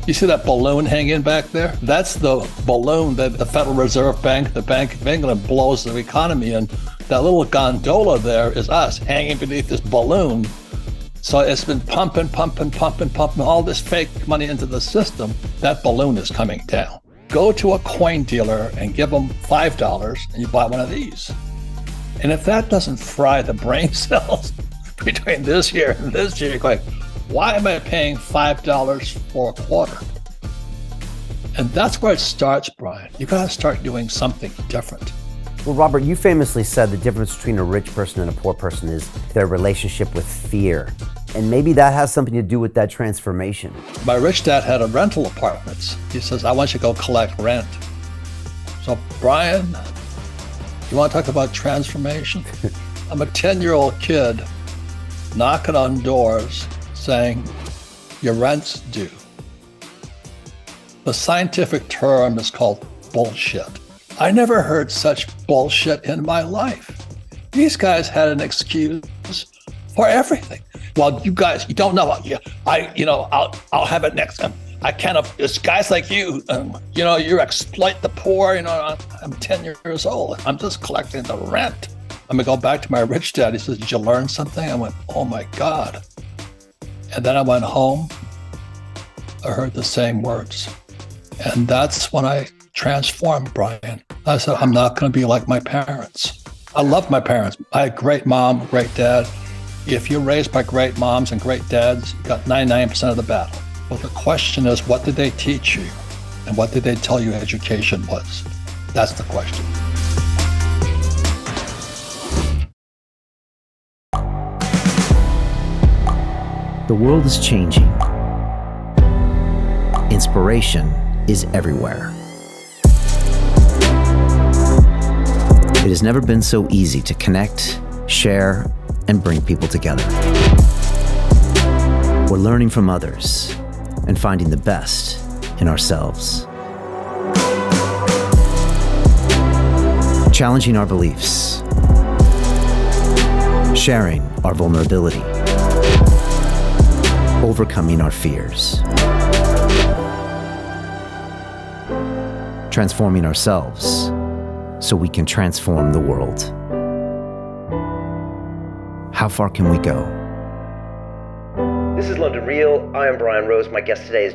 You see that balloon hanging back there? That's the balloon that the Federal Reserve Bank, the Bank of England, blows the economy in. That little gondola there is us hanging beneath this balloon. So it's been pumping all this fake money into the system. That balloon is coming down. Go to a coin dealer and give them $5 and you buy one of these. And if that doesn't fry the brain cells between this year and this year, you're going, why am I paying $5 for a quarter? And that's where it starts, Brian. You got to start doing something different. Well, Robert, you famously said the difference between a rich person and a poor person is their relationship with fear. And maybe that has something to do with that transformation. My rich dad had a rental apartments. He says, I want you to go collect rent. So, Brian, you want to talk about transformation? I'm a 10-year-old kid knocking on doors saying, your rent's due. The scientific term is called bullshit. I never heard such bullshit in my life. These guys had an excuse for everything. Well, you guys, you don't know. I'll have it next time. I can't. It's guys like you. You exploit the poor. I'm 10 years old. I'm just collecting the rent. I'm gonna go back to my rich dad. He says, "Did you learn something?" I went, "Oh my God!" And then I went home. I heard the same words, and that's when I transformed, Brian. I said, I'm not going to be like my parents. I love my parents. I had great mom, great dad. If you're raised by great moms and great dads, you got 99% of the battle. But the question is, what did they teach you? And what did they tell you education was? That's the question. The world is changing. Inspiration is everywhere. It has never been so easy to connect, share, and bring people together. We're learning from others and finding the best in ourselves. Challenging our beliefs, sharing our vulnerability, overcoming our fears, transforming ourselves so we can transform the world. How far can we go? This is London Real. I am Brian Rose. My guest today is...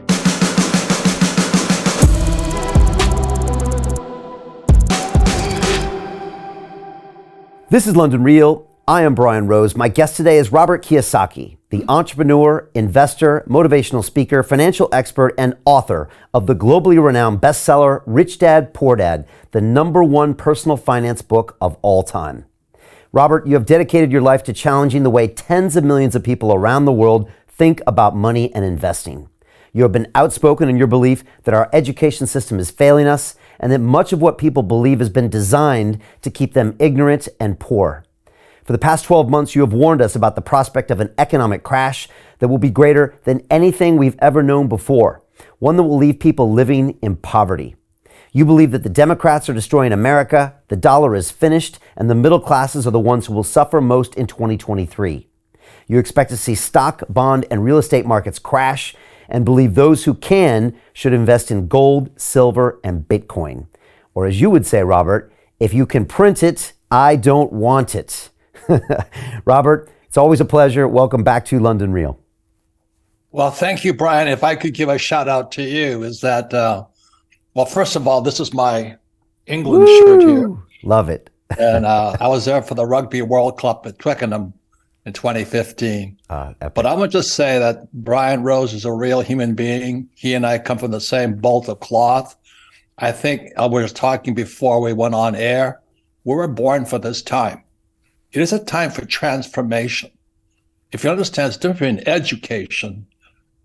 This is London Real. I am Brian Rose. My guest today is Robert Kiyosaki, the entrepreneur, investor, motivational speaker, financial expert, and author of the globally renowned bestseller, Rich Dad, Poor Dad, the #1 personal finance book of all time. Robert, you have dedicated your life to challenging the way tens of millions of people around the world think about money and investing. You have been outspoken in your belief that our education system is failing us and that much of what people believe has been designed to keep them ignorant and poor. For the past 12 months, you have warned us about the prospect of an economic crash that will be greater than anything we've ever known before, one that will leave people living in poverty. You believe that the Democrats are destroying America, the dollar is finished, and the middle classes are the ones who will suffer most in 2023. You expect to see stock, bond, and real estate markets crash and believe those who can should invest in gold, silver, and Bitcoin. Or as you would say, Robert, if you can print it, I don't want it. Robert, it's always a pleasure. Welcome back to London Real. Well, thank you, Brian. If I could give a shout out to you, is that, well, first of all, this is my England shirt here. Love it. And I was there for the Rugby World Cup at Twickenham in 2015. But I would just say that Brian Rose is a real human being. He and I come from the same bolt of cloth. I think we were talking before we went on air. We were born for this time. It is a time for transformation. If you understand the difference between education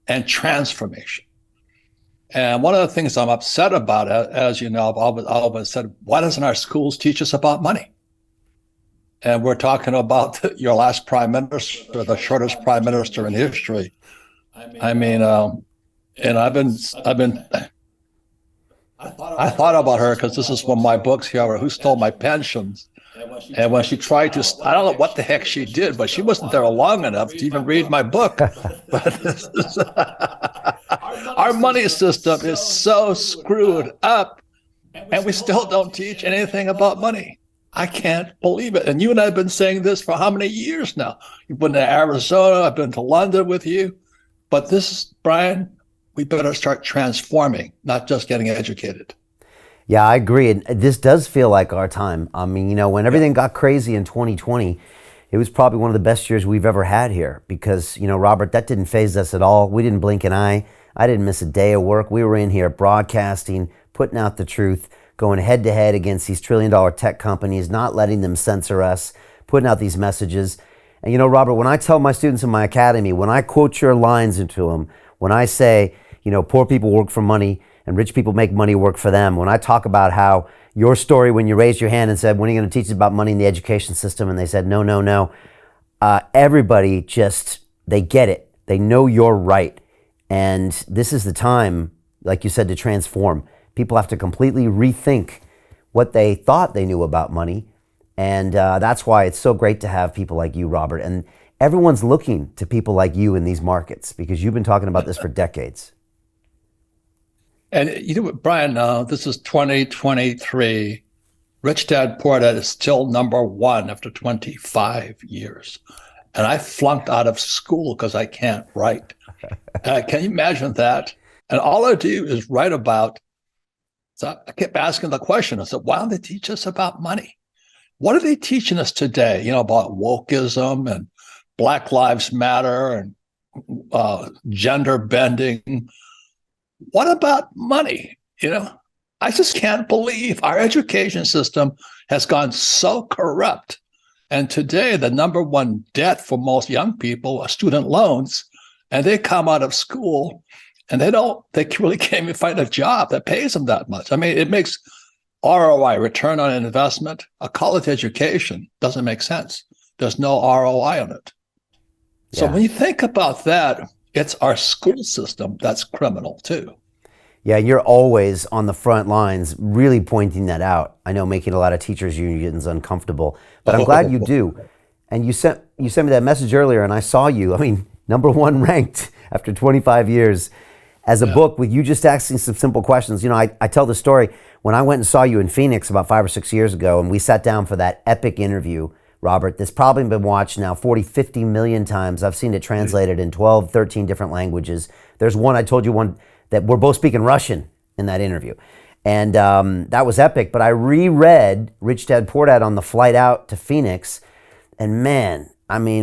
and transformation. And one of the things I'm upset about, as you know, I've always said, why doesn't our schools teach us about money? And we're talking about your last prime minister, the shortest prime minister in history. I mean, and I thought about her because this is one of my books here, Who Stole My Pensions? And when she tried to, I don't know what the heck she did, but she wasn't there long enough to even read my book. But our Our money system is so screwed up, and we still don't teach anything about money. I can't believe it. And you and I have been saying this for how many years now? You've been to Arizona, I've been to London with you. But this, Brian, we better start transforming, not just getting educated. Yeah, I agree. And this does feel like our time. I mean, when everything got crazy in 2020, it was probably one of the best years we've ever had here because, Robert, that didn't faze us at all. We didn't blink an eye. I didn't miss a day of work. We were in here broadcasting, putting out the truth, going head to head against these trillion-dollar tech companies, not letting them censor us, putting out these messages. And Robert, when I tell my students in my academy, when I quote your lines into them, when I say, poor people work for money and rich people make money work for them, when I talk about how your story when you raised your hand and said, when are you going to teach us about money in the education system? And they said, no. Everybody just, they get it. They know you're right. And this is the time, like you said, to transform. People have to completely rethink what they thought they knew about money. And that's why it's so great to have people like you, Robert. And everyone's looking to people like you in these markets because you've been talking about this for decades. And Brian, this is 2023. Rich Dad Poor Dad is still number one after 25 years. And I flunked out of school because I can't write. Can you imagine that? And all I do is write about. So I kept asking the question. I said, why don't they teach us about money? What are they teaching us today? About wokeism and Black Lives Matter and gender bending. What about money? I just can't believe our education system has gone so corrupt. And today, the number one debt for most young people are student loans. And they come out of school and they really can't even find a job that pays them that much. I mean, it makes ROI, return on investment, a college education doesn't make sense. There's no ROI on it. So when you think about that, it's our school system that's criminal too. Yeah, you're always on the front lines really pointing that out. I know making a lot of teachers unions uncomfortable, but I'm glad you do. And you sent me that message earlier and I saw you, number one ranked after 25 years as a book with you just asking some simple questions. I tell the story when I went and saw you in Phoenix about 5 or 6 years ago and we sat down for that epic interview, Robert, that's probably been watched now 40, 50 million times. I've seen it translated in 12, 13 different languages. There's one, I told you one, that we're both speaking Russian in that interview. And that was epic. But I reread Rich Dad Poor Dad on the flight out to Phoenix. And man,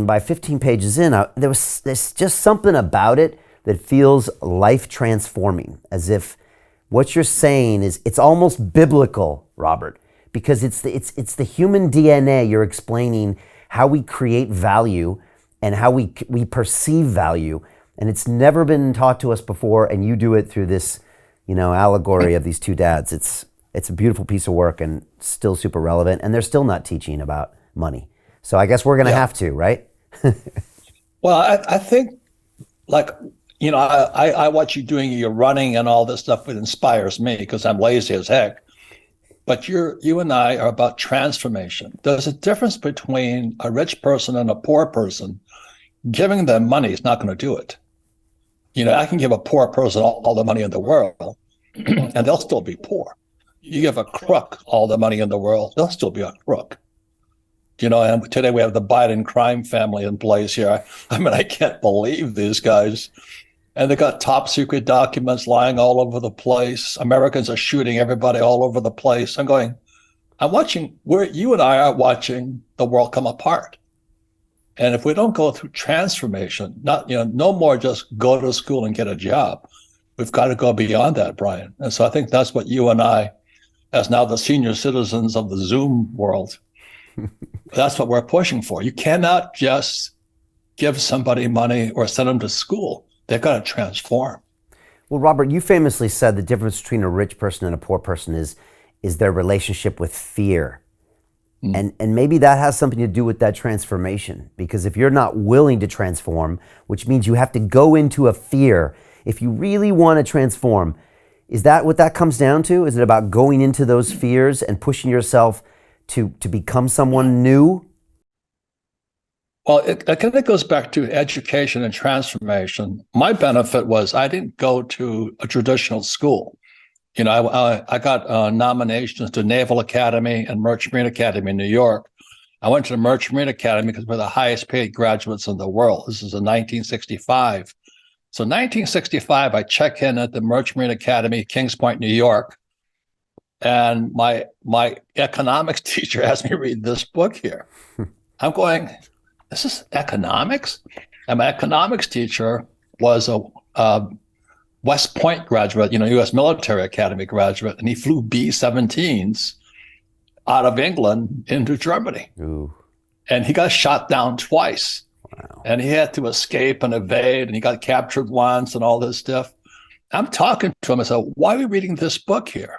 by 15 pages in, there's just something about it that feels life transforming. As if what you're saying is, it's almost biblical, Robert. Because it's the human DNA. You're explaining how we create value and how we perceive value. And it's never been taught to us before, and you do it through this, allegory of these two dads. It's a beautiful piece of work and still super relevant, and they're still not teaching about money. So I guess we're going to have to, right? Well, I think, I watch you doing your running and all this stuff. It inspires me because I'm lazy as heck. But you and I are about transformation. There's a difference between a rich person and a poor person. Giving them money is not going to do it. I can give a poor person all the money in the world, and they'll still be poor. You give a crook all the money in the world, they'll still be a crook. And today we have the Biden crime family in place here. I can't believe these guys. And they got top secret documents lying all over the place. Americans are shooting everybody all over the place. I'm watching where you and I are watching the world come apart. And if we don't go through transformation, no more just go to school and get a job. We've got to go beyond that, Brian. And so I think that's what you and I, as now the senior citizens of the Zoom world, that's what we're pushing for. You cannot just give somebody money or send them to school. They've got to transform. Well, Robert, you famously said the difference between a rich person and a poor person is their relationship with fear. And maybe that has something to do with that transformation, because if you're not willing to transform, which means you have to go into a fear, if you really want to transform, is that what that comes down to? Is it about going into those fears and pushing yourself to become someone new? Well, it kind of goes back to education and transformation. My benefit was I didn't go to a traditional school. I got nominations to Naval Academy and Merchant Marine Academy in New York. I went to the Merchant Marine Academy because we're the highest paid graduates in the world. This is in 1965. So 1965, I check in at the Merchant Marine Academy, Kings Point, New York. And my economics teacher asked me to read this book here. I'm going, this is economics? And my economics teacher was a West Point graduate, U.S. Military Academy graduate, and he flew B-17s out of England into Germany. Ooh. And he got shot down twice. Wow. And he had to escape and evade, and he got captured once and all this stuff. I'm talking to him. I said, why are we reading this book here?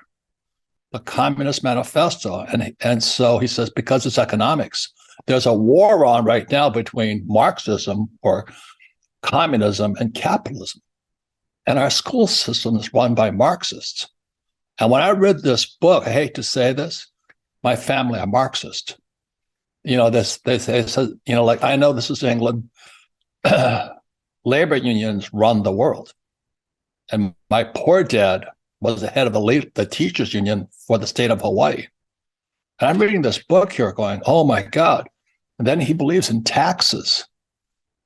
The Communist Manifesto. And so he says, because it's economics. There's a war on right now between Marxism or communism and capitalism. And our school system is run by Marxists. And when I read this book, I hate to say this, my family are Marxist. They said, like, I know this is England. Labor unions run the world. And my poor dad was the head of the teachers union for the state of Hawaii. And I'm reading this book here going, oh my God. And then he believes in taxes.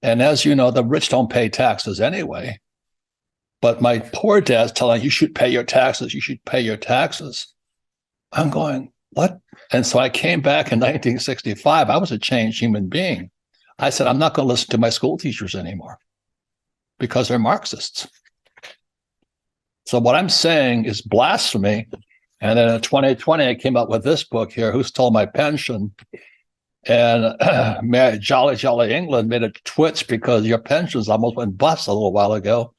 And as you know, the rich don't pay taxes anyway. But my poor dad's telling you should pay your taxes. You should pay your taxes. I'm going, what? And so I came back in 1965. I was a changed human being. I said, I'm not going to listen to my school teachers anymore because they're Marxists. So what I'm saying is blasphemy. And then in 2020, I came up with this book here, Who Stole My Pension? And Jolly England made a twitch because your pensions almost went bust a little while ago.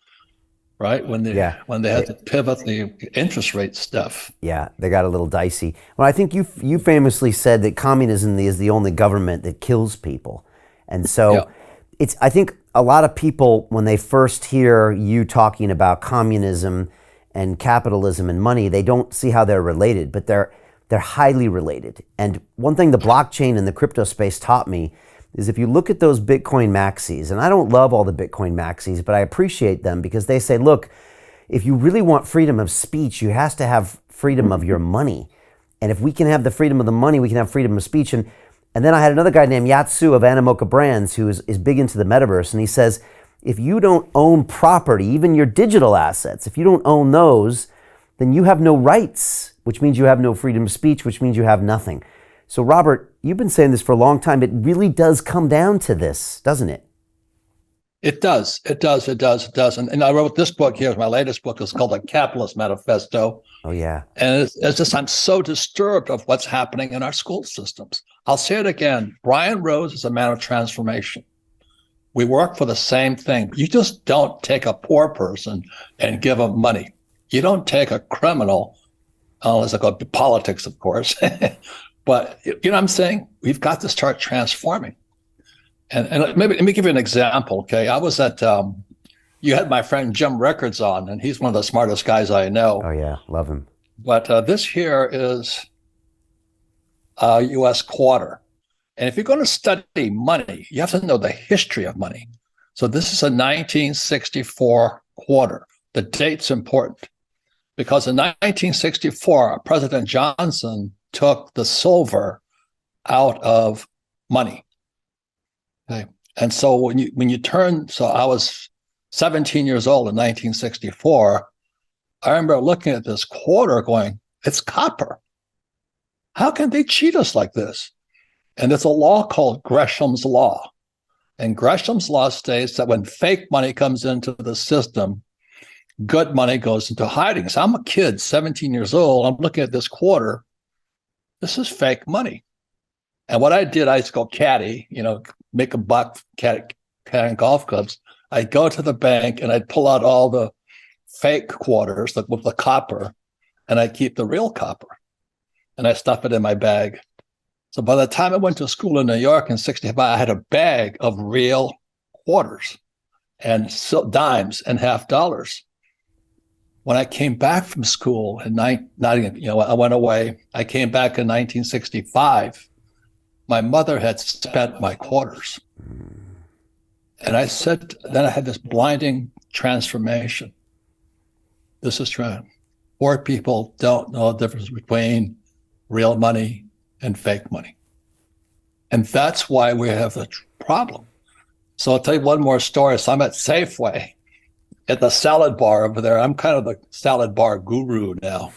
Right? When they had to pivot the interest rate stuff. Yeah, they got a little dicey. Well, I think you famously said that communism is the only government that kills people. And so I think a lot of people, when they first hear you talking about communism and capitalism and money, they don't see how they're related, but they're highly related. And one thing the blockchain and the crypto space taught me is if you look at those Bitcoin maxis, and I don't love all the Bitcoin maxis, but I appreciate them because they say, look, if you really want freedom of speech, you have to have freedom of your money. And if we can have the freedom of the money, we can have freedom of speech. And then I had another guy named Yatsu of Animoca Brands who is big into the metaverse. And he says, if you don't own property, even your digital assets, if you don't own those, then you have no rights, which means you have no freedom of speech, which means you have nothing. So Robert, you've been saying this for a long time. It really does come down to this, doesn't it? It does. And I wrote this book here. My latest book is called The Capitalist Manifesto. Oh, yeah. And it's just, I'm so disturbed of what's happening in our school systems. I'll say it again. Brian Rose is a man of transformation. We work for the same thing. You just don't take a poor person and give them money. You don't take a criminal, unless I go to politics, of course. But you know what I'm saying? We've got to start transforming. And maybe let me give you an example, okay? I was at, you had my friend Jim Rickards on, and he's one of the smartest guys I know. Oh, yeah. Love him. But this here is a U.S. quarter. And if you're going to study money, you have to know the history of money. So this is a 1964 quarter. The date's important because in 1964, President Johnson took the silver out of money. Okay. And so when you turn, so I was 17 years old in 1964. I remember looking at this quarter going, it's copper. How can they cheat us like this? And there's a law called Gresham's Law. And Gresham's Law states that when fake money comes into the system, good money goes into hiding. So I'm a kid, 17 years old. I'm looking at this quarter. This is fake money. And what I did, I used to go caddy, make a buck caddying golf clubs. I'd go to the bank and I'd pull out all the fake quarters with the copper, and I'd keep the real copper. And I stuff it in my bag. So by the time I went to school in New York in 65, I had a bag of real quarters and dimes and half dollars. When I came back from school I went away. I came back in 1965. my mother had spent my quarters. And I said, then I had this blinding transformation. This is true. Poor people don't know the difference between real money and fake money. And that's why we have the problem. So I'll tell you one more story. So I'm at Safeway at the salad bar over there. I'm kind of the salad bar guru now.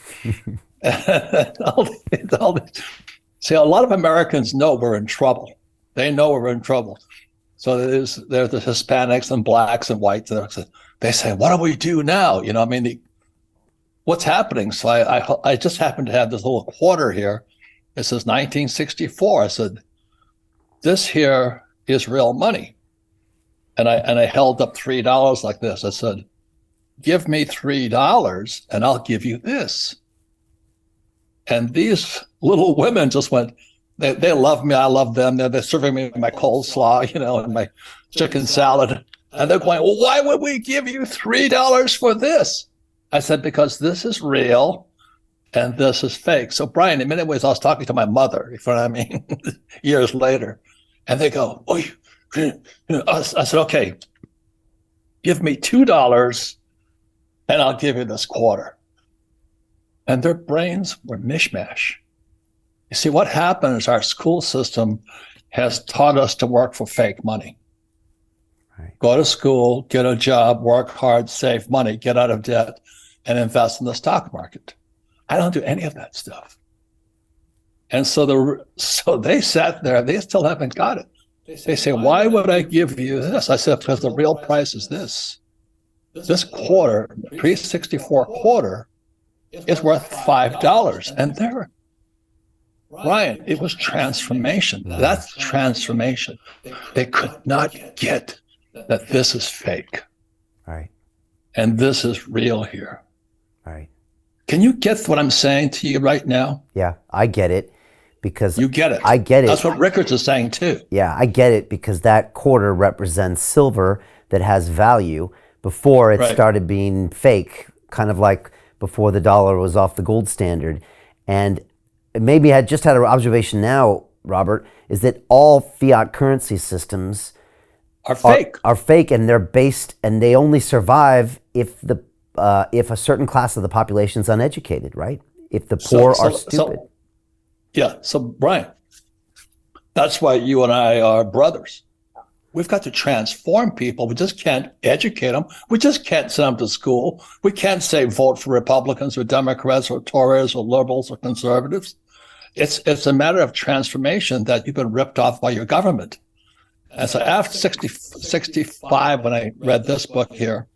See, a lot of Americans know we're in trouble. They know we're in trouble. So there's the Hispanics and blacks and whites. And they say, what do we do now? You know, I mean, what's happening? So I just happened to have this little quarter here. It says 1964. I said, this here is real money. And I held up $3 like this. I said, give me $3 and I'll give you this. And these little women just went, they love me. I love them. They're serving me my coleslaw, you know, and my chicken salad. And they're going, well, why would we give you $3 for this? I said, because this is real and this is fake. So Brian, in many ways, I was talking to my mother, you know what I mean, years later. And they go, oh, I said, okay, give me $2 and I'll give you this quarter. And their brains were mishmash. You see, what happened is our school system has taught us to work for fake money. Right. Go to school, get a job, work hard, save money, get out of debt, and invest in the stock market. I don't do any of that stuff. And so they sat there, they still haven't got it. They say, why would I give you this? I said, because the real price is this. This quarter, pre-64 quarter, is worth $5. And there, Ryan, it was transformation. That's transformation. They could not get that this is fake. Right. And this is real here. Right. Can you get what I'm saying to you right now? Yeah, I get it. Because you get it. I get it. That's what Rickards is saying too. Yeah, I get it because that quarter represents silver that has value before it started being fake, kind of like before the dollar was off the gold standard. And maybe I just had an observation now, Robert, is that all fiat currency systems are fake. Are fake, and they're based, and they only survive if a certain class of the population is uneducated, right? If the poor are stupid. So Brian, that's why you and I are brothers. We've got to transform people. We just can't educate them. We just can't send them to school. We can't say vote for Republicans or Democrats or Tories or liberals or conservatives. It's a matter of transformation that you've been ripped off by your government. And so after 65, when I read this book here,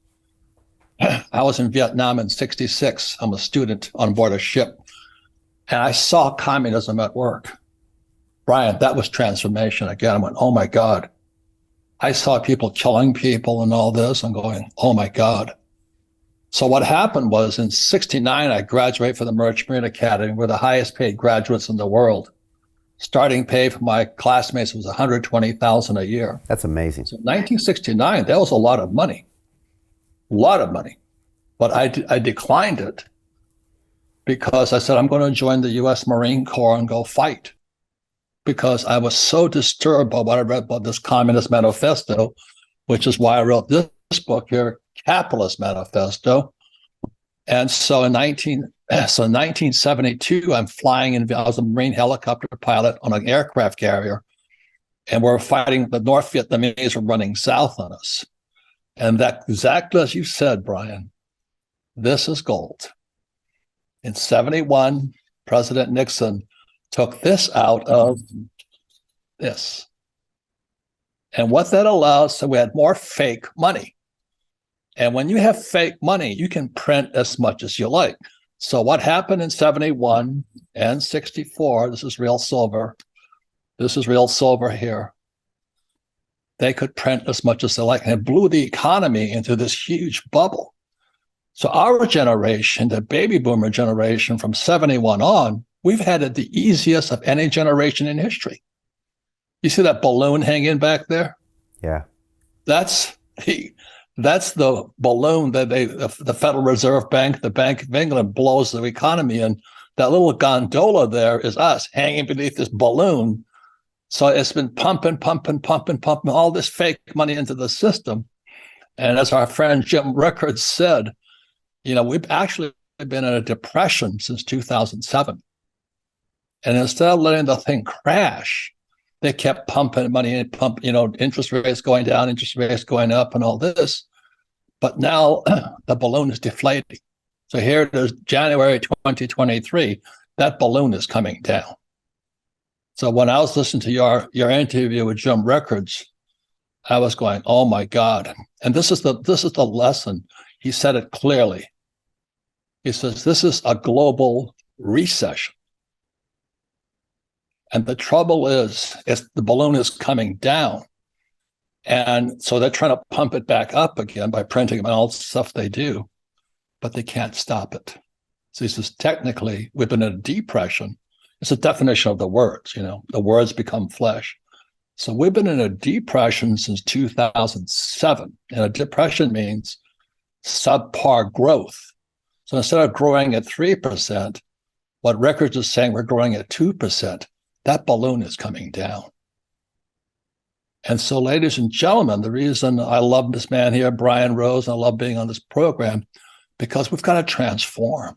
I was in Vietnam in 66. I'm a student on board a ship. And I saw communism at work. Brian, that was transformation again. I went, oh my God. I saw people killing people and all this. I'm going, oh my God. So what happened was in 69, I graduated from the Merchant Marine Academy. We're the highest paid graduates in the world. Starting pay for my classmates was $120,000 a year. That's amazing. So 1969, that was a lot of money. A lot of money. But I declined it. Because I said, I'm going to join the U.S. Marine Corps and go fight. Because I was so disturbed by what I read about this Communist Manifesto, which is why I wrote this book here, Capitalist Manifesto. And so in 1972, I'm flying in, I was a Marine helicopter pilot on an aircraft carrier. And we're fighting, the North Vietnamese were running south on us. And that exactly as you said, Brian, this is gold. In 71, President Nixon took this out of this. And what that allows, so we had more fake money. And when you have fake money, you can print as much as you like. So what happened in 71 and 64, this is real silver. This is real silver here. They could print as much as they like. And it blew the economy into this huge bubble. So our generation, the baby boomer generation from 71 on, we've had it the easiest of any generation in history. You see that balloon hanging back there? Yeah. That's the balloon that the Federal Reserve Bank, the Bank of England blows the economy in. That little gondola there is us hanging beneath this balloon So it's been pumping all this fake money into the system. And as our friend Jim Rickards said, we've actually been in a depression since 2007. And instead of letting the thing crash, they kept pumping money in, interest rates going down, interest rates going up, and all this. But now the balloon is deflating. So here it is, January 2023, that balloon is coming down. So when I was listening to your interview with Jim Rickards, I was going, oh my God. And this is the lesson. He said it clearly. He says, this is a global recession. And the trouble is the balloon is coming down. And so they're trying to pump it back up again by printing and all the stuff they do, but they can't stop it. So he says, technically, we've been in a depression. It's a definition of the words, the words become flesh. So we've been in a depression since 2007. And a depression means subpar growth. So instead of growing at 3%, what Rickards is saying, we're growing at 2%. That balloon is coming down. And so, ladies and gentlemen, the reason I love this man here, Brian Rose, and I love being on this program, because we've got to transform.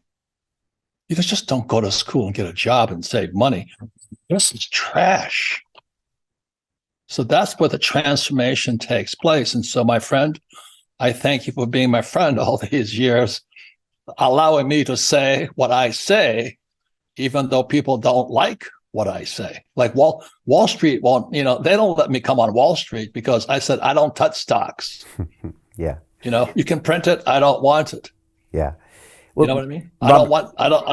You just don't go to school and get a job and save money. This is trash. So that's where the transformation takes place. And so, my friend, I thank you for being my friend all these years, allowing me to say what I say, even though people don't like what I say. Like Wall Street won't, they don't let me come on Wall Street because I said, I don't touch stocks. Yeah. You can print it. I don't want it. Yeah. Well, you know what I mean? I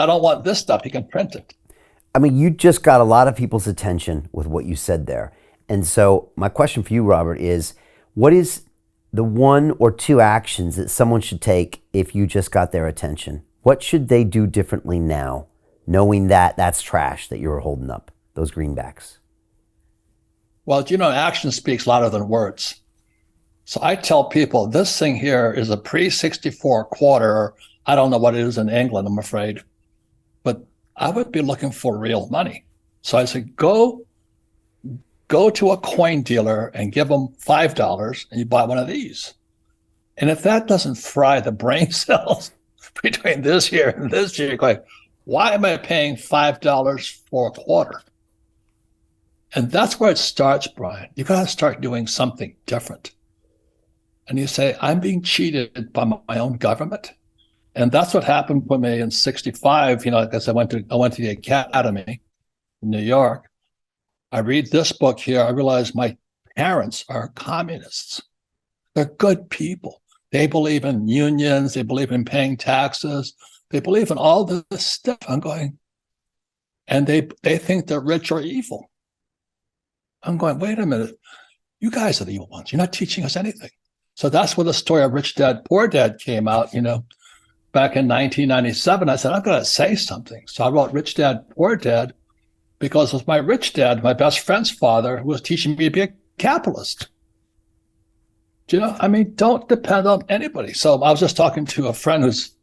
don't want this stuff. You can print it. I mean, you just got a lot of people's attention with what you said there. And so my question for you, Robert, is what is the one or two actions that someone should take if you just got their attention? What should they do differently now, knowing that that's trash that you were holding up, those greenbacks? Well, action speaks louder than words. So I tell people this thing here is a pre-64 quarter. I don't know what it is in England, I'm afraid. But I would be looking for real money. So I said, go to a coin dealer and give them $5 and you buy one of these. And if that doesn't fry the brain cells between this year and this year, you're going, why am I paying $5 for a quarter? And that's where it starts, Brian. You got to start doing something different. And you say, I'm being cheated by my own government. And that's what happened for me in 65. Because I went to the academy in New York. I read this book here. I realize my parents are communists. They're good people. They believe in unions. They believe in paying taxes. They believe in all this stuff. I'm going, and they think they're rich or evil. I'm going, wait a minute. You guys are the evil ones. You're not teaching us anything. So that's where the story of Rich Dad, Poor Dad came out, back in 1997. I said, I've got to say something. So I wrote Rich Dad, Poor Dad, because it was my rich dad, my best friend's father, who was teaching me to be a capitalist. Don't depend on anybody. So I was just talking to a friend whose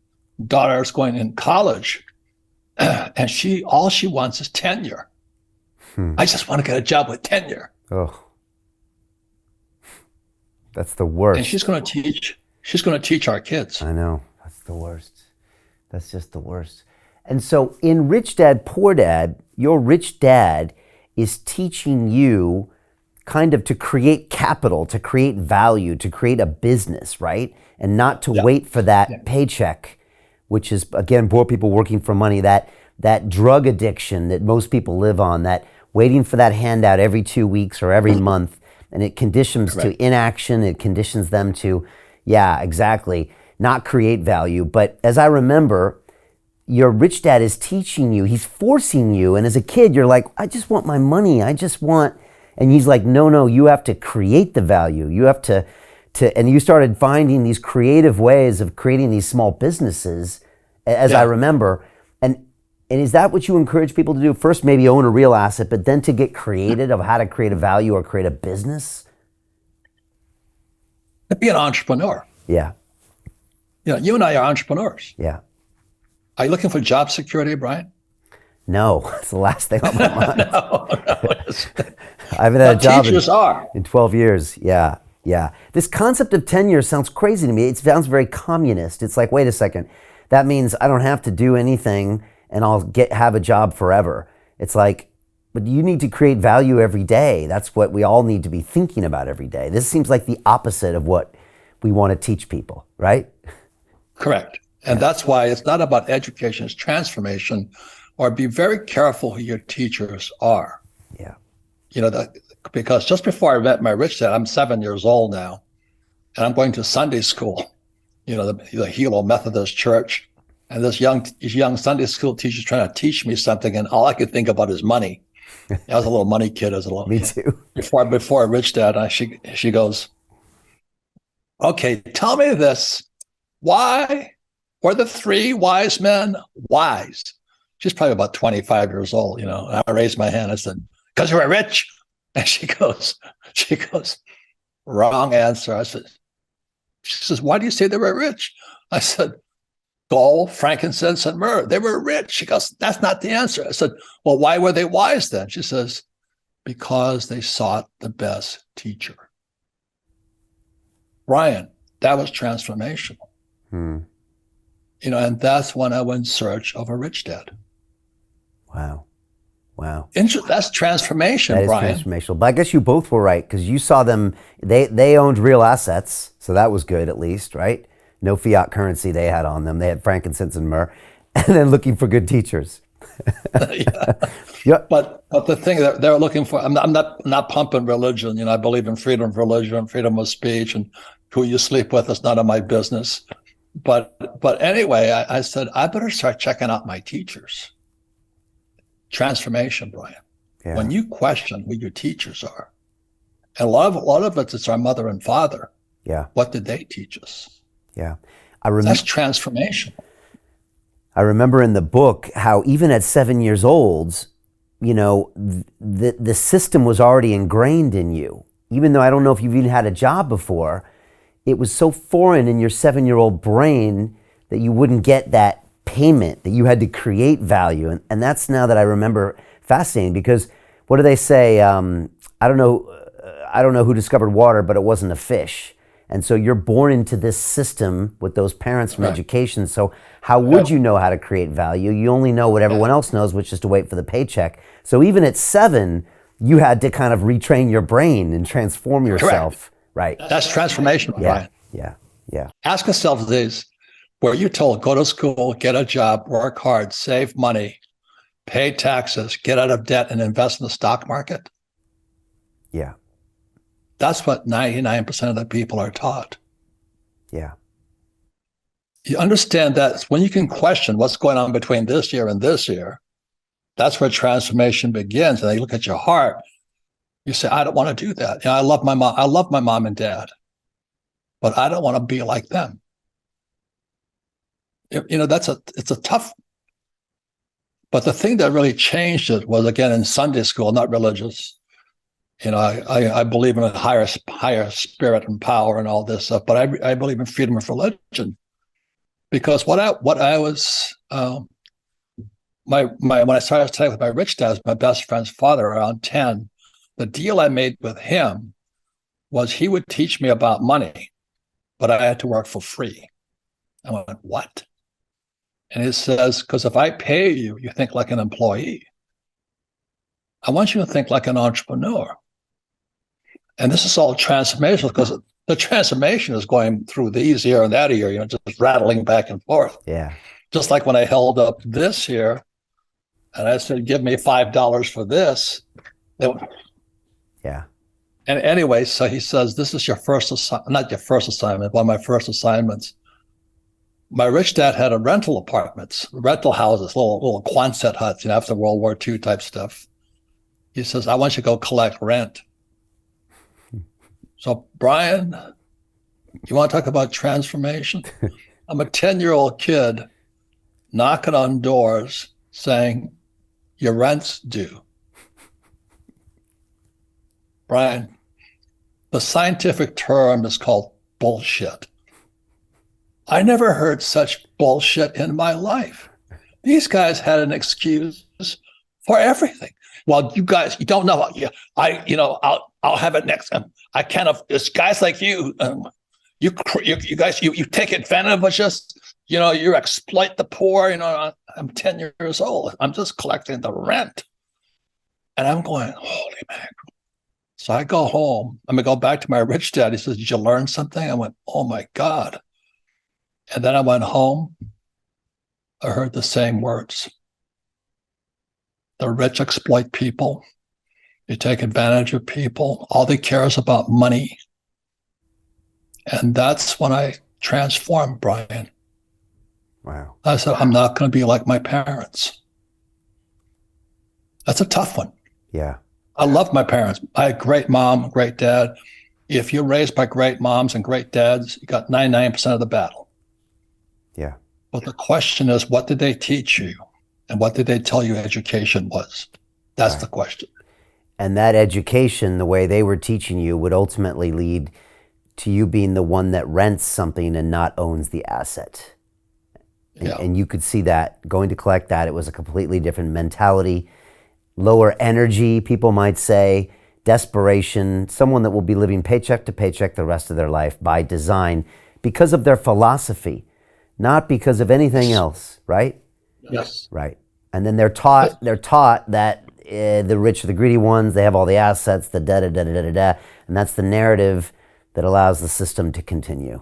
daughter is going in college, and all she wants is tenure. I just want to get a job with tenure. Oh, that's the worst. And she's going to teach our kids. I know, that's the worst. That's just the worst. And so in Rich Dad, Poor Dad, your rich dad is teaching you kind of to create capital, to create value, to create a business, right? And not to wait for that paycheck, which is, again, poor people working for money, that drug addiction that most people live on, that waiting for that handout every 2 weeks or every month. And it conditions to inaction. It conditions them to, not create value. But as I remember, your rich dad is teaching you, he's forcing you. And as a kid, you're like, I just want my money. And he's like, no, you have to create the value. You have to, and you started finding these creative ways of creating these small businesses, as I remember. And is that what you encourage people to do? First, maybe own a real asset, but then to get creative of how to create a value or create a business? Be an entrepreneur. Yeah. You and I are entrepreneurs. Yeah. Are you looking for job security, Brian? No, it's the last thing on my mind. No. I haven't had a But job teachers are. in 12 years. Yeah, yeah. This concept of tenure sounds crazy to me. It sounds very communist. It's like, wait a second, that means I don't have to do anything and I'll have a job forever. It's like, but you need to create value every day. That's what we all need to be thinking about every day. This seems like the opposite of what we want to teach people, right? Correct. And that's why it's not about education, it's transformation, or be very careful who your teachers are. Yeah. Because just before I met my rich dad, I'm 7 years old now, and I'm going to Sunday school, the Hilo Methodist Church. And this young Sunday school teacher's trying to teach me something, and all I could think about is money. I was a little money kid as a little Me too. Before rich dad, she goes, okay, tell me this. Why were the three wise men wise? She's probably about 25 years old, And I raised my hand. I said, because they were rich. And she goes, wrong answer. She says, why do you say they were rich? I said, gold, frankincense, and myrrh. They were rich. She goes, that's not the answer. I said, well, why were they wise then? She says, because they sought the best teacher. Brian, that was transformational. And that's when I went in search of a rich dad. Wow. That's transformation, That is Brian. transformational. But I guess you both were right, because you saw them, they owned real assets, so that was good at least, right? No fiat currency they had on them. They had frankincense and myrrh, and then looking for good teachers. Yeah. Yep. But the thing that they're looking for, I'm not pumping religion. I believe in freedom of religion, freedom of speech, and who you sleep with is none of my business. But anyway, I said, I better start checking out my teachers. Transformation, Brian. Yeah. When you question who your teachers are, and a lot of it's our mother and father. Yeah. What did they teach us? Yeah. That's transformation. I remember in the book how even at 7 years old, the system was already ingrained in you. Even though I don't know if you've even had a job before, it was so foreign in your 7-year-old brain that you wouldn't get that payment, that you had to create value. And that's, now that I remember, fascinating, because what do they say? I don't know who discovered water, but it wasn't a fish. And so you're born into this system with those parents from education. So how would you know how to create value? You only know what everyone else knows, which is to wait for the paycheck. So even at 7, you had to kind of retrain your brain and transform yourself. Right. That's transformation, Brian. Yeah. Ask yourself this. Were you told, go to school, get a job, work hard, save money, pay taxes, get out of debt, and invest in the stock market? Yeah. That's what 99% of the people are taught. Yeah. You understand that when you can question what's going on between this year and this year, that's where transformation begins. And they look at your heart. You say, I don't want to do that. I love my mom. I love my mom and dad, but I don't want to be like them. It's a tough. But the thing that really changed it was, again, in Sunday school, not religious. I believe in a higher spirit and power and all this stuff, but I believe in freedom of religion, because when I started studying with my rich dad, my best friend's father, around 10, the deal I made with him was he would teach me about money, but I had to work for free. I went, what? And he says, because if I pay you, you think like an employee. I want you to think like an entrepreneur. And this is all transformational, because the transformation is going through these ear and that ear, just rattling back and forth. Yeah. Just like when I held up this here and I said, give me $5 for this. Yeah. And anyway, so he says, this is your first assignment, not your first assignment, one of my first assignments. My rich dad had rental apartments, rental houses, little Quonset huts, after World War II type stuff. He says, I want you to go collect rent. So, Brian, you want to talk about transformation? I'm a 10-year-old kid knocking on doors saying, your rent's due. Brian, the scientific term is called bullshit. I never heard such bullshit in my life. These guys had an excuse for everything. Well, you guys, you don't know. I'll have it next. I can't. It's guys like you. You guys, you take advantage of us. You exploit the poor. I'm 10 years old. I'm just collecting the rent, and I'm going, holy mackerel. So I go home. I'm gonna go back to my rich dad. He says, "Did you learn something?" I went, "Oh my God!" And then I went home. I heard the same words. The rich exploit people. You take advantage of people. All they care is about money. And that's when I transformed, Brian. Wow. I said, I'm not going to be like my parents. That's a tough one. Yeah. I love my parents. I had a great mom, great dad. If you're raised by great moms and great dads, you got 99% of the battle. Yeah. But the question is, what did they teach you? And what did they tell you education was? That's the question. And that education, the way they were teaching you, would ultimately lead to you being the one that rents something and not owns the asset. And you could see that going to collect that. It was a completely different mentality, lower energy, people might say, desperation, someone that will be living paycheck to paycheck the rest of their life by design because of their philosophy, not because of anything else, right? Yes. Right. And then they're taught that the rich are the greedy ones, they have all the assets, the da-da-da-da-da-da, and that's the narrative that allows the system to continue.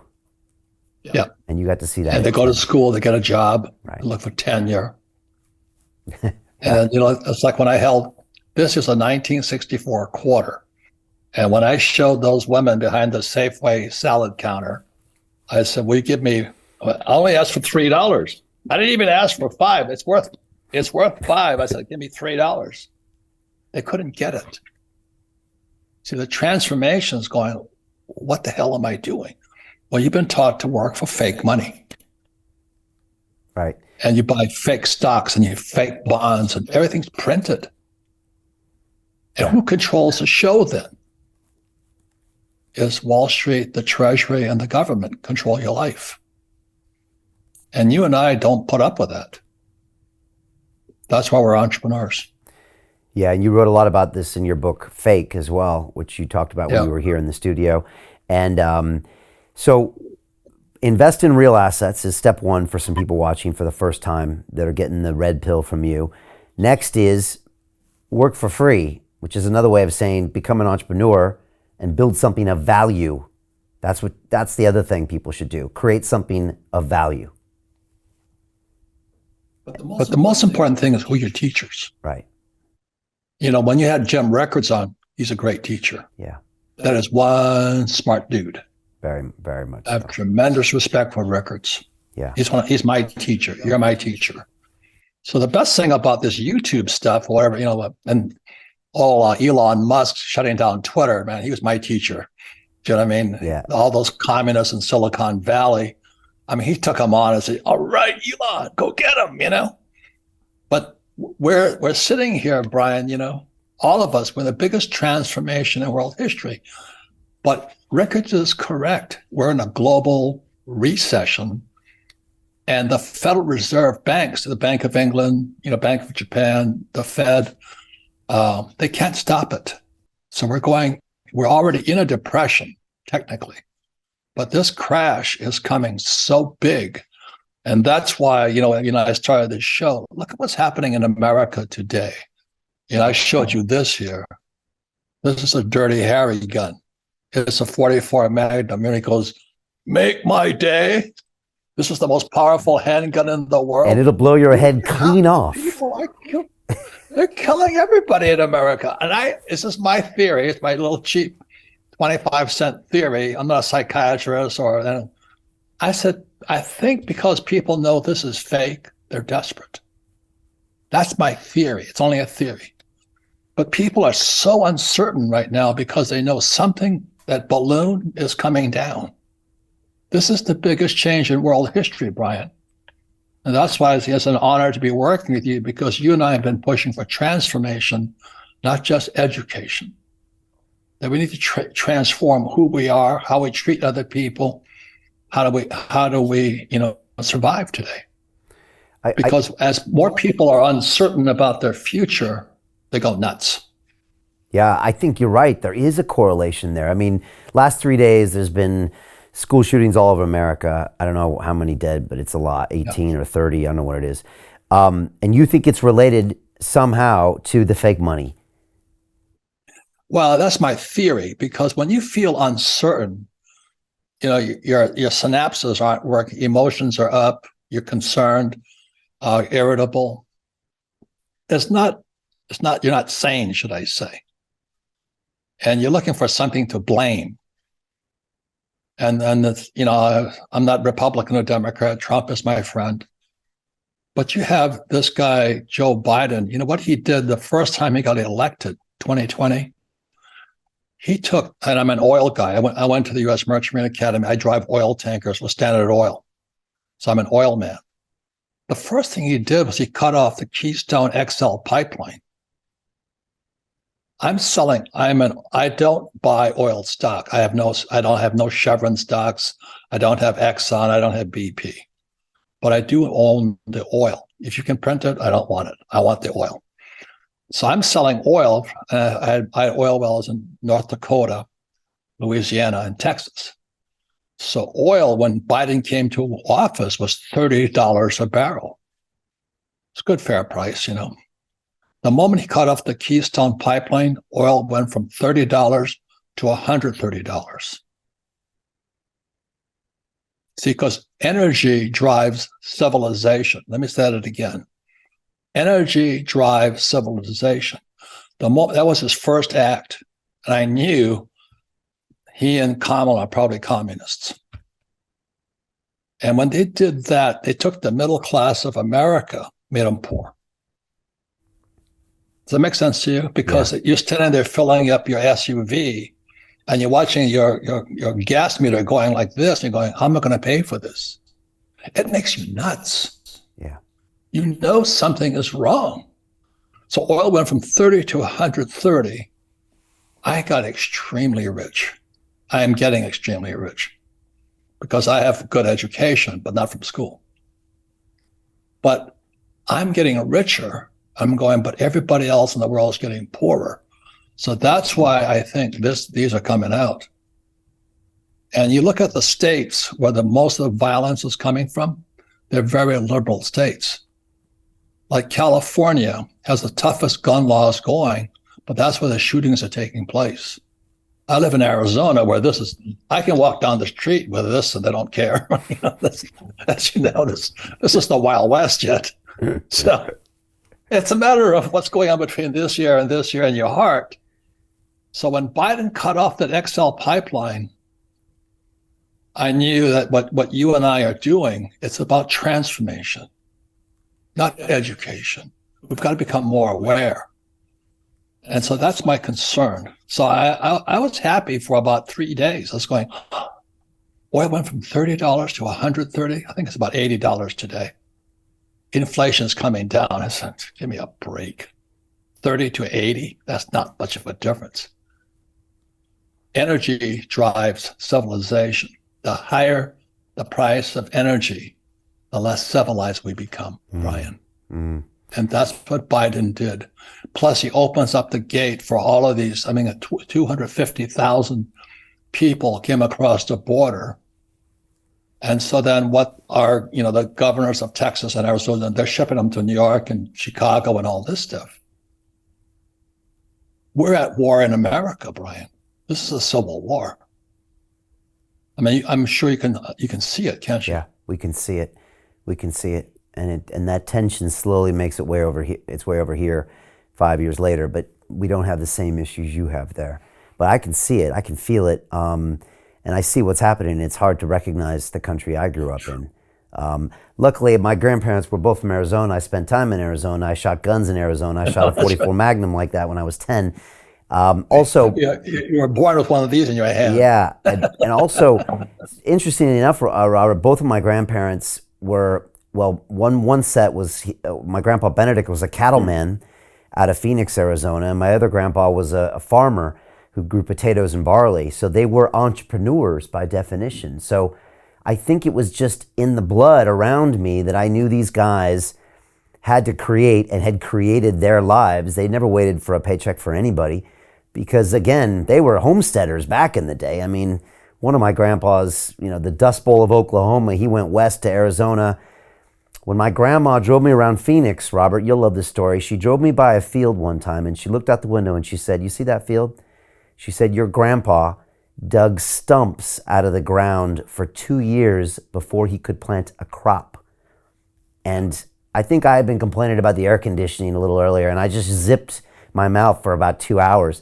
Yeah. And you got to see that. And they go to school, they get a job, Right. look for tenure. And, it's like when this is a 1964 quarter. And when I showed those women behind the Safeway salad counter, I said, I only asked for $3. I didn't even ask for $5. It's worth $5. I said, give me $3. They couldn't get it. See, the transformation is going, what the hell am I doing? Well, you've been taught to work for fake money. Right. And you buy fake stocks and you fake bonds and everything's printed. And who controls the show then? Is Wall Street, the Treasury, and the government control your life. And you and I don't put up with that. That's why we're entrepreneurs. Yeah, and you wrote a lot about this in your book, Fake, as well, which you talked about when you were here in the studio. And so invest in real assets is step one for some people watching for the first time that are getting the red pill from you. Next is work for free, which is another way of saying become an entrepreneur and build something of value. That's the other thing people should do. Create something of value. But the most important thing is who your teachers. Right. When you had Jim Records on, he's a great teacher. Yeah. That is one smart dude. Very, very much. I have tremendous respect for Records. Yeah. He's my teacher. You're my teacher. So the best thing about this YouTube stuff, whatever, and Elon Musk shutting down Twitter, man, he was my teacher. Do you know what I mean? Yeah. All those communists in Silicon Valley. I mean, he took them on and said, all right, Elon, go get him, But we're sitting here, Brian, all of us, we're the biggest transformation in world history. But Ricketts is correct. We're in a global recession. And the Federal Reserve banks, the Bank of England, Bank of Japan, the Fed, they can't stop it. So we're already in a depression, technically. But this crash is coming so big. And that's why, I started this show. Look at what's happening in America today. I showed you this here. This is a Dirty Harry gun. It's a 44 Magnum. And he goes, make my day. This is the most powerful handgun in the world. And it'll blow your head clean off. They're killing everybody in America. And this is my theory. It's my little cheap 25-cent theory. I'm not a psychiatrist I said, I think because people know this is fake, they're desperate. That's my theory. It's only a theory. But people are so uncertain right now because they know that balloon is coming down. This is the biggest change in world history, Brian. And that's why it's an honor to be working with you, because you and I have been pushing for transformation, not just education. That we need to transform who we are, how we treat other people. How do we survive today? Because as more people are uncertain about their future, they go nuts. Yeah, I think you're right. There is a correlation there. I mean, last 3 days, there's been school shootings all over America. I don't know how many dead, but it's a lot, 18 or 30, I don't know what it is. And you think it's related somehow to the fake money? Well, that's my theory, because when you feel uncertain, your synapses aren't working, emotions are up, you're concerned, irritable. You're not sane, should I say. And you're looking for something to blame. And then, I'm not Republican or Democrat. Trump is my friend. But you have this guy, Joe Biden. You know what he did the first time he got elected, 2020? He took, and I'm an oil guy. I went to the U.S. Merchant Marine Academy. I drive oil tankers with Standard Oil. So I'm an oil man. The first thing he did was he cut off the Keystone XL pipeline. I don't buy oil stock. I don't have no Chevron stocks. I don't have Exxon. I don't have BP. But I do own the oil. If you can print it, I don't want it. I want the oil. So I'm selling oil. I had oil wells in North Dakota, Louisiana, and Texas. So oil, when Biden came to office, was $30 a barrel. It's a good, fair price, The moment he cut off the Keystone pipeline, oil went from $30 to $130. See, because energy drives civilization. Let me say that again. Energy drives civilization. That was his first act. And I knew he and Kamala are probably communists. And when they did that, they took the middle class of America, made them poor. Does that make sense to you? Because you're standing there filling up your SUV and you're watching your gas meter going like this, and you're going, how am I going to pay for this? It makes you nuts. Yeah. You know something is wrong. So oil went from 30 to 130. I got extremely rich. I am getting extremely rich because I have good education, but not from school. But I'm getting richer. I'm going, but everybody else in the world is getting poorer. So that's why I think these are coming out. And you look at the states where most of the violence is coming from, they're very liberal states. Like California has the toughest gun laws going, but that's where the shootings are taking place. I live in Arizona where I can walk down the street with this and they don't care. As you notice, this is the Wild West yet. So it's a matter of what's going on between this year and your heart. So when Biden cut off that XL pipeline, I knew that what you and I are doing, it's about transformation, not education. We've got to become more aware. And so that's my concern. So I was happy for about 3 days. I was going, oil went from $30 to $130. I think it's about $80 today. Inflation is coming down. I said, give me a break. 30 to 80, that's not much of a difference. Energy drives civilization. The higher the price of energy, the less civilized we become, Brian. And that's what Biden did. Plus, he opens up the gate for all of these. 250,000 people came across the border. And so then the governors of Texas and Arizona, they're shipping them to New York and Chicago and all this stuff. We're at war in America, Brian. This is a civil war. I'm sure you can see it, can't you? Yeah, we can see it. We can see it. And that tension slowly makes its way over here 5 years later, but we don't have the same issues you have there. But I can see it, I can feel it, and I see what's happening. It's hard to recognize the country I grew up in. Luckily, my grandparents were both from Arizona. I spent time in Arizona. I shot guns in Arizona. I shot a 44 Magnum like that when I was 10. Also, you were born with one of these in your hand. Yeah, and also, interestingly enough, both of my grandparents were, well, one set was, my grandpa Benedict was a cattleman out of Phoenix, Arizona, and my other grandpa was a farmer who grew potatoes and barley. So they were entrepreneurs by definition. So I think it was just in the blood around me that I knew these guys had to create and had created their lives. They never waited for a paycheck for anybody because, again, they were homesteaders back in the day. I mean, one of my grandpas, the Dust Bowl of Oklahoma, he went west to Arizona. When my grandma drove me around Phoenix, Robert, you'll love this story. She drove me by a field one time and she looked out the window and she said, "You see that field?" She said, "Your grandpa dug stumps out of the ground for 2 years before he could plant a crop." And I think I had been complaining about the air conditioning a little earlier, and I just zipped my mouth for about 2 hours.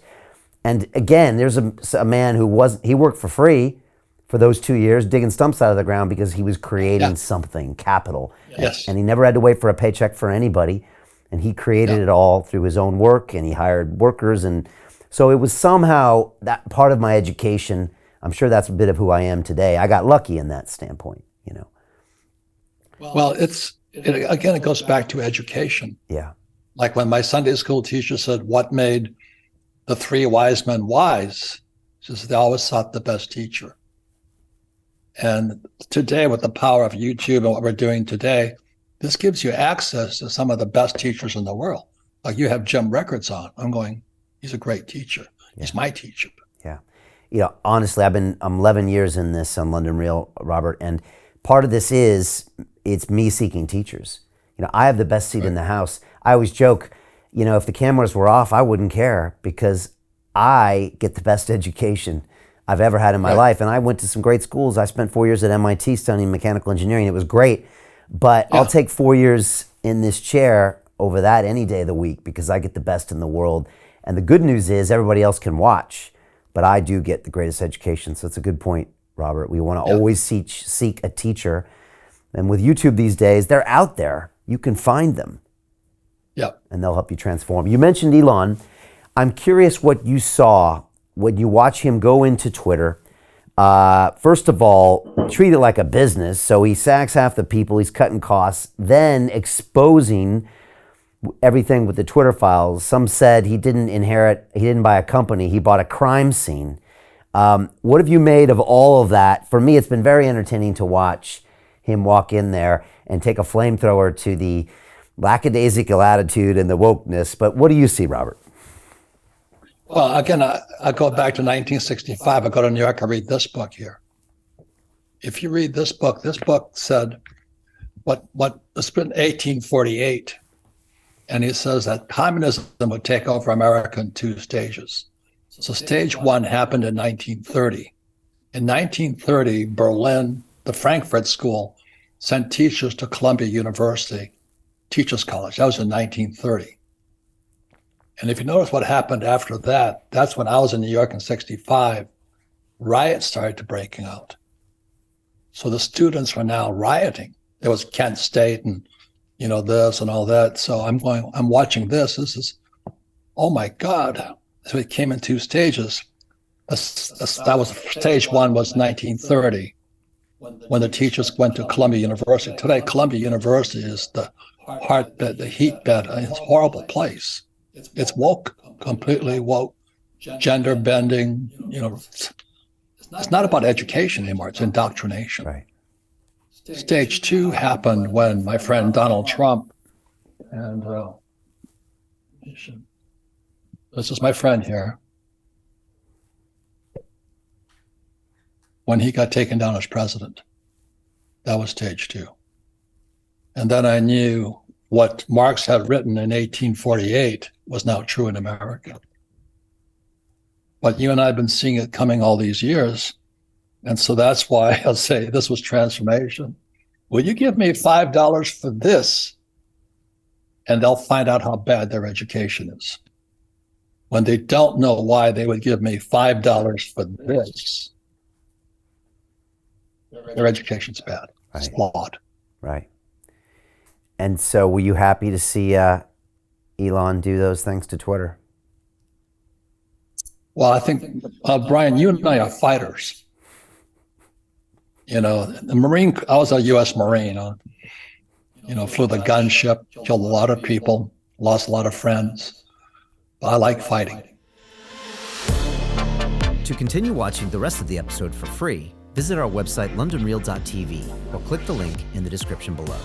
And again, there's a man he worked for free for those 2 years, digging stumps out of the ground because he was creating something, capital. Yes. And he never had to wait for a paycheck for anybody. And he created it all through his own work, and he hired workers. And so it was somehow that part of my education. I'm sure that's a bit of who I am today. I got lucky in that standpoint, Well, it goes back to education. Yeah. Like when my Sunday school teacher said, "What made the three wise men wise?" She says, "They always sought the best teacher." And today, with the power of YouTube and what we're doing today, this gives you access to some of the best teachers in the world. Like you have Jim Records on. I'm going, he's a great teacher. He's my teacher. Yeah. Honestly, I'm 11 years in this on London Real, Robert, and part of this it's me seeking teachers. I have the best seat in the house. I always joke, if the cameras were off, I wouldn't care because I get the best education I've ever had in my life. And I went to some great schools. I spent 4 years at MIT studying mechanical engineering. It was great, but I'll take 4 years in this chair over that any day of the week because I get the best in the world. And the good news is everybody else can watch, but I do get the greatest education. So it's a good point, Robert. We want to always seek a teacher. And with YouTube these days, they're out there. You can find them. Yep. And they'll help you transform. You mentioned Elon. I'm curious what you saw when you watch him go into Twitter. First of all, treat it like a business. So he sacks half the people, he's cutting costs, then exposing everything with the Twitter files. Some said he didn't buy a company, he bought a crime scene. What have you made of all of that? For me, it's been very entertaining to watch him walk in there and take a flamethrower to the lackadaisical attitude and the wokeness. But what do you see, Robert? Well, again, I go back to 1965. I go to New York, I read this book here. If you read this book said what it's been 1848. And he says that communism would take over America in 2 stages. So stage 1 happened in 1930. In 1930, Berlin, the Frankfurt School, sent teachers to Columbia University, Teachers College. That was in 1930. And if you notice what happened after that, that's when I was in New York in 65, riots started to breaking out. So the students were now rioting. There was Kent State and, this and all that. So I'm watching this. This is, oh my God. So it came in 2 stages. That was stage 1 was 1930, when the teachers went to Columbia University. Today, Columbia University is the heartbed, the heat bed. It's a horrible place. It's woke, completely woke, gender bending. It's not about education anymore. It's indoctrination. Right. Stage 2 happened when my friend Donald Trump, and this is my friend here, when he got taken down as president. That was stage 2. And then I knew what Marx had written in 1848 was now true in America. But you and I have been seeing it coming all these years. And so that's why I'll say this was transformation. Will you give me $5 for this? And they'll find out how bad their education is. When they don't know why they would give me $5 for this, their education's bad. It's flawed. Right. And so were you happy to see Elon do those things to Twitter? Well, I think, Brian, you and I are fighters. The Marine, I was a U.S. Marine, flew the gunship, killed a lot of people, lost a lot of friends. I like fighting. To continue watching the rest of the episode for free, visit our website londonreal.tv or click the link in the description below.